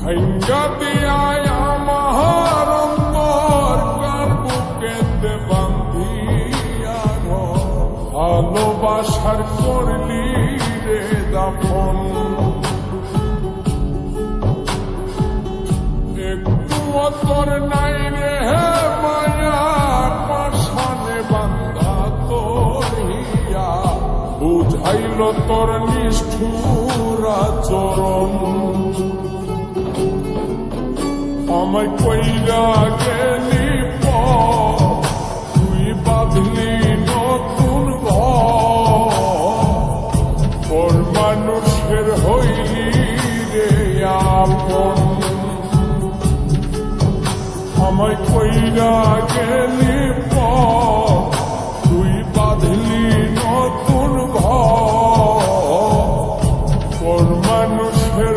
ভাঙ্গা দিয়ায় আমার অন্তর কার বুকেতে বান্ধিয়া ভালোবাসার করলি রে দাফন একটু তোর নাই রে মায়া পাশানে বান্ধা তোর হিয়া বুঝাইল তোর নিষ্ঠুর আচরণ আমায় কইরা গেলি তুই বাঁধলি নতুন ঘর মানুষের হইলি রে আপন আমায় কইরা গেলি তুই বাঁধলি নতুন ঘর মানুষের